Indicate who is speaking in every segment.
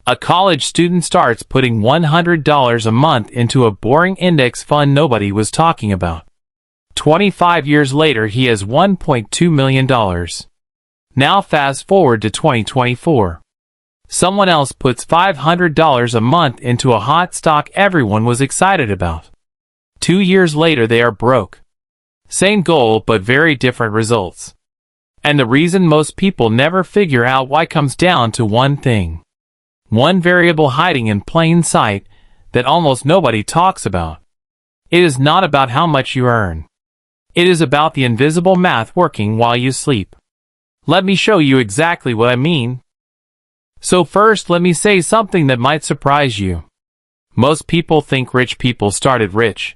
Speaker 1: A college student starts putting $100 a month into a boring index fund nobody was talking about. 25 years later, he has $1.2 million. Now fast forward to 2024. Someone else puts $500 a month into a hot stock everyone was excited about. 2 years later, they are broke. Same goal, but very different results. And the reason most people never figure out why comes down to one thing. One variable hiding in plain sight that almost nobody talks about. It is not about how much you earn. It is about the invisible math working while you sleep. Let me show you exactly what I mean. So first, let me say something that might surprise you. Most people think rich people started rich.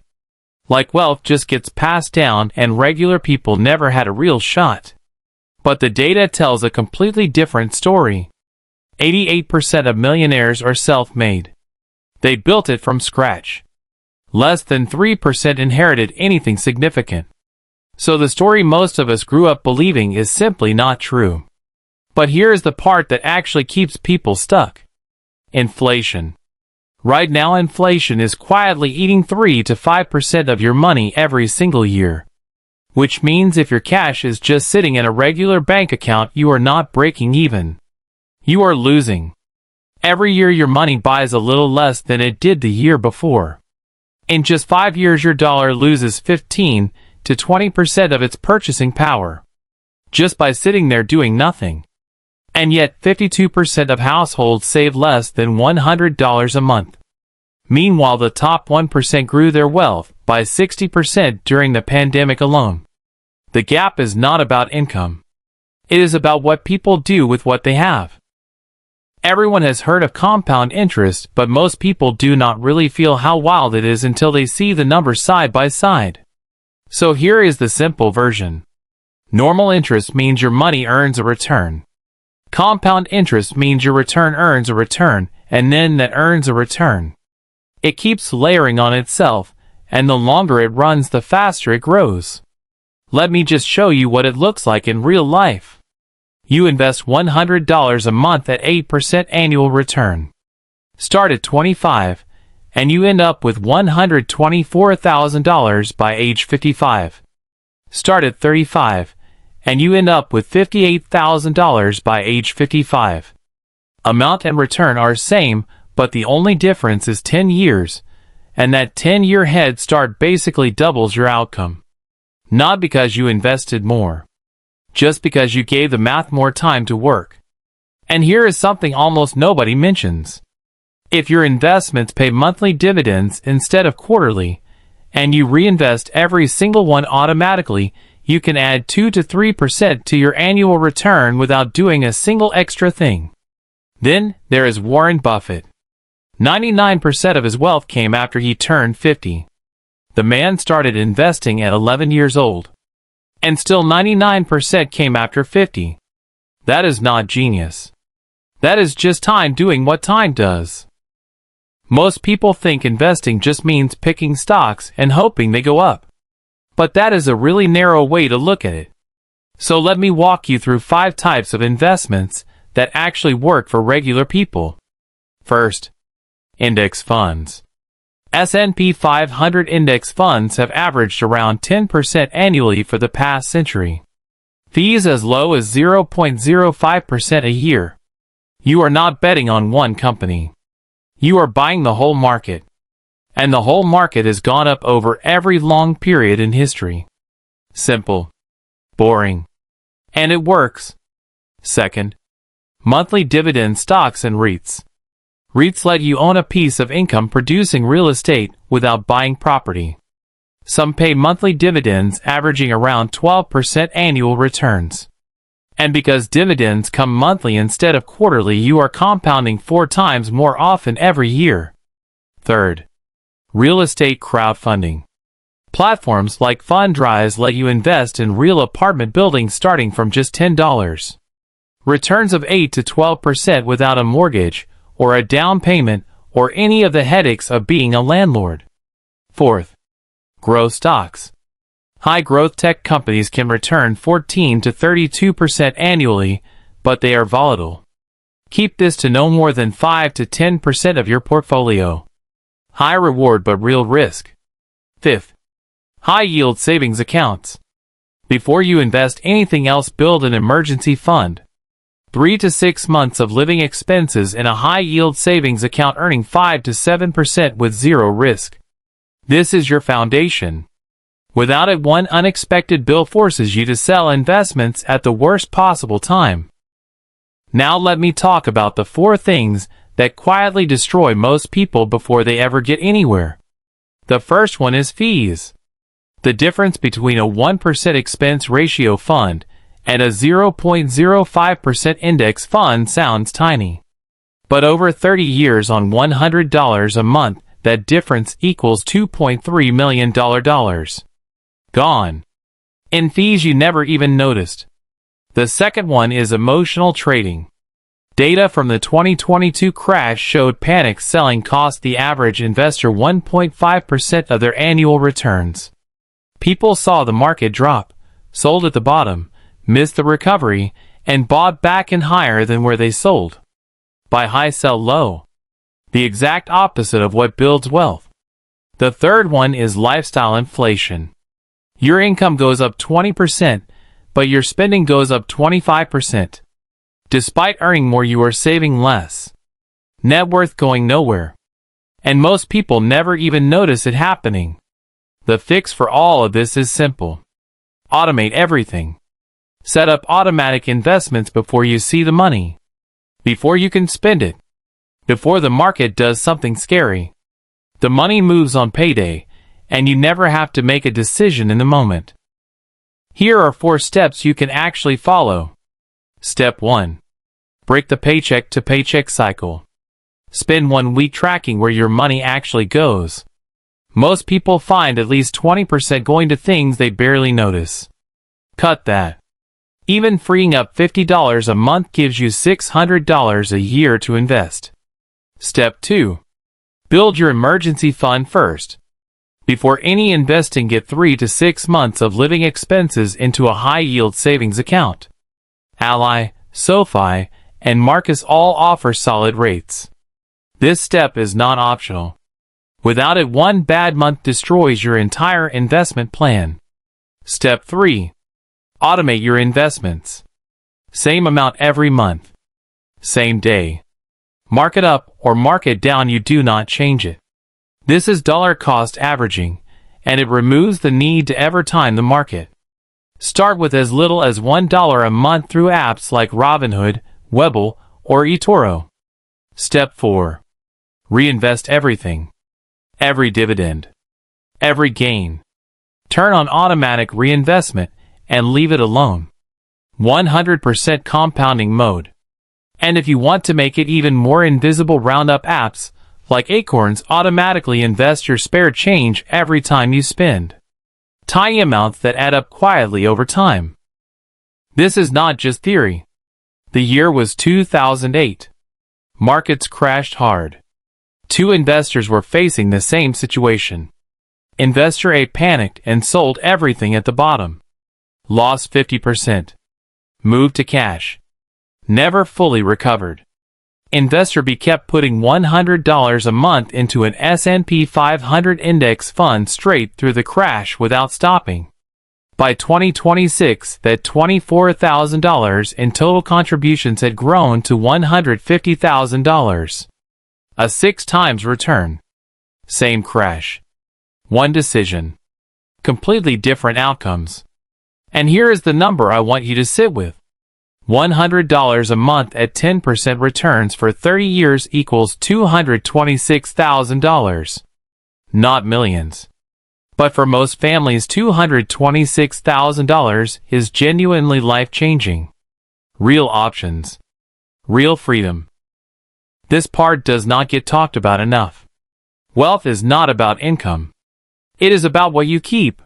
Speaker 1: Like wealth just gets passed down and regular people never had a real shot. But the data tells a completely different story. 88% of millionaires are self-made. They built it from scratch. Less than 3% inherited anything significant. So the story most of us grew up believing is simply not true. But here is the part that actually keeps people stuck. Inflation. Right now, inflation is quietly eating 3 to 5% of your money every single year. Which means if your cash is just sitting in a regular bank account, you are not breaking even. You are losing. Every year your money buys a little less than it did the year before. In just 5 years your dollar loses 15 to 20% of its purchasing power. Just by sitting there doing nothing. And yet 52% of households save less than $100 a month. Meanwhile, the top 1% grew their wealth by 60% during the pandemic alone. The gap is not about income. It is about what people do with what they have. Everyone has heard of compound interest, but most people do not really feel how wild it is until they see the numbers side by side. So here is the simple version. Normal interest means your money earns a return. Compound interest means your return earns a return, and then that earns a return. It keeps layering on itself, and the longer it runs, the faster it grows. Let me just show you what it looks like in real life. You invest $100 a month at 8% annual return. Start at 25, and you end up with $124,000 by age 55. Start at 35, and you end up with $58,000 by age 55. Amount and return are same, but the only difference is 10 years, and that 10-year head start basically doubles your outcome. Not because you invested more. Just because you gave the math more time to work. And here is something almost nobody mentions. If your investments pay monthly dividends instead of quarterly, and you reinvest every single one automatically, you can add 2 to 3% to your annual return without doing a single extra thing. Then, there is Warren Buffett. 99% of his wealth came after he turned 50. The man started investing at 11 years old. And still 99% came after 50. That is not genius. That is just time doing what time does. Most people think investing just means picking stocks and hoping they go up. But that is a really narrow way to look at it. So let me walk you through 5 types of investments that actually work for regular people. First, index funds. S&P 500 index funds have averaged around 10% annually for the past century. Fees as low as 0.05% a year. You are not betting on one company. You are buying the whole market. And the whole market has gone up over every long period in history. Simple. Boring. And it works. Second, monthly dividend stocks and REITs. REITs let you own a piece of income-producing real estate without buying property. Some pay monthly dividends averaging around 12% annual returns. And because dividends come monthly instead of quarterly, you are compounding 4 times more often every year. Third, real estate crowdfunding. Platforms like Fundrise let you invest in real apartment buildings starting from just $10. Returns of 8 to 12% without a mortgage, or a down payment, or any of the headaches of being a landlord. Fourth, growth stocks. High-growth tech companies can return 14 to 32% annually, but they are volatile. Keep this to no more than 5 to 10% of your portfolio. High reward but real risk. Fifth, high yield savings accounts. Before you invest anything else, build an emergency fund. 3 to 6 months of living expenses in a high-yield savings account earning 5 to 7% with zero risk. This is your foundation. Without it, one unexpected bill forces you to sell investments at the worst possible time. Now let me talk about the 4 things that quietly destroy most people before they ever get anywhere. The first one is fees. The difference between a 1% expense ratio fund and a 0.05% index fund sounds tiny. But over 30 years on $100 a month, that difference equals $2.3 million. Gone. In fees you never even noticed. The second one is emotional trading. Data from the 2022 crash showed panic selling cost the average investor 1.5% of their annual returns. People saw the market drop, sold at the bottom, missed the recovery, and bought back in higher than where they sold. Buy high, sell low. The exact opposite of what builds wealth. The third one is lifestyle inflation. Your income goes up 20%, but your spending goes up 25%. Despite earning more, you are saving less. Net worth going nowhere. And most people never even notice it happening. The fix for all of this is simple. Automate everything. Set up automatic investments before you see the money. Before you can spend it. Before the market does something scary. The money moves on payday, and you never have to make a decision in the moment. Here are 4 steps you can actually follow. Step 1. Break the paycheck to paycheck cycle. Spend 1 week tracking where your money actually goes. Most people find at least 20% going to things they barely notice. Cut that. Even freeing up $50 a month gives you $600 a year to invest. Step 2. Build your emergency fund first. Before any investing, get 3 to 6 months of living expenses into a high-yield savings account. Ally, SoFi, and Marcus all offer solid rates. This step is not optional. Without it, one bad month destroys your entire investment plan. Step 3. Automate your investments. Same amount every month. Same day. Mark it up or mark it down, you do not change it. This is dollar cost averaging, and it removes the need to ever time the market. Start with as little as $1 a month through apps like Robinhood, Webull, or eToro. Step 4. Reinvest everything. Every dividend. Every gain. Turn on automatic reinvestment and leave it alone. 100% compounding mode. And if you want to make it even more invisible, roundup apps like Acorns automatically invest your spare change every time you spend. Tiny amounts that add up quietly over time. This is not just theory. The year was 2008. Markets crashed hard. 2 investors were facing the same situation. Investor A panicked and sold everything at the bottom. Lost 50%. Moved to cash. Never fully recovered. Investor B kept putting $100 a month into an S&P 500 index fund straight through the crash without stopping. By 2026, that $24,000 in total contributions had grown to $150,000. A 6 times return. Same crash. One decision. Completely different outcomes. And here is the number I want you to sit with. $100 a month at 10% returns for 30 years equals $226,000. Not millions. But for most families, $226,000 is genuinely life-changing. Real options. Real freedom. This part does not get talked about enough. Wealth is not about income. It is about what you keep.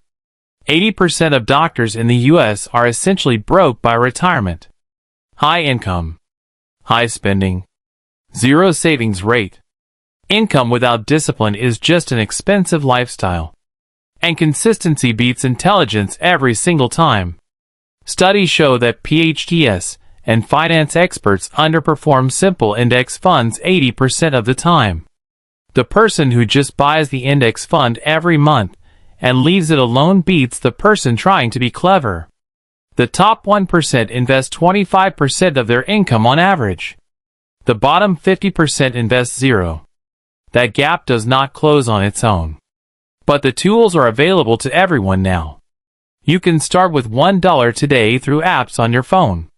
Speaker 1: 80% of doctors in the U.S. are essentially broke by retirement. High income. High spending. Zero savings rate. Income without discipline is just an expensive lifestyle. And consistency beats intelligence every single time. Studies show that PhDs and finance experts underperform simple index funds 80% of the time. The person who just buys the index fund every month and leaves it alone beats the person trying to be clever. The top 1% invest 25% of their income on average. The bottom 50% invest zero. That gap does not close on its own. But the tools are available to everyone now. You can start with $1 today through apps on your phone.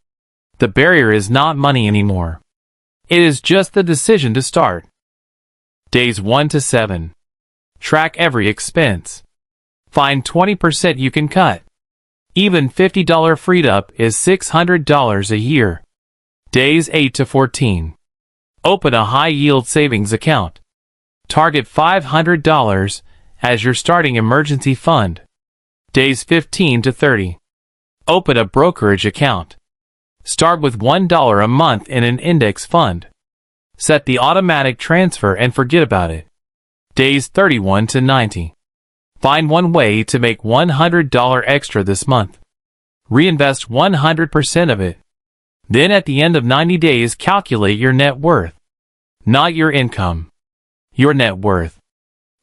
Speaker 1: The barrier is not money anymore. It is just the decision to start. Days 1 to 7. Track every expense. Find 20% you can cut. Even $50 freed up is $600 a year. Days 8 to 14. Open a high-yield savings account. Target $500 as your starting emergency fund. Days 15 to 30. Open a brokerage account. Start with $1 a month in an index fund. Set the automatic transfer and forget about it. Days 31 to 90. Find one way to make $100 extra this month. Reinvest 100% of it. Then at the end of 90 days, calculate your net worth. Not your income. Your net worth.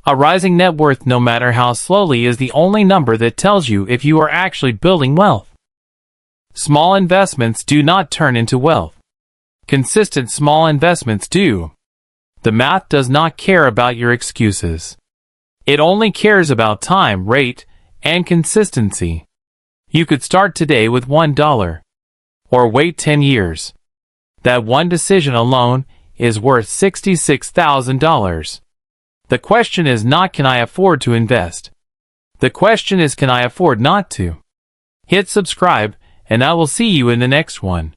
Speaker 1: A rising net worth, no matter how slowly, is the only number that tells you if you are actually building wealth. Small investments do not turn into wealth. Consistent small investments do. The math does not care about your excuses. It only cares about time, rate, and consistency. You could start today with $1. Or wait 10 years. That one decision alone is worth $66,000. The question is not, can I afford to invest? The question is, can I afford not to? Hit subscribe, and I will see you in the next one.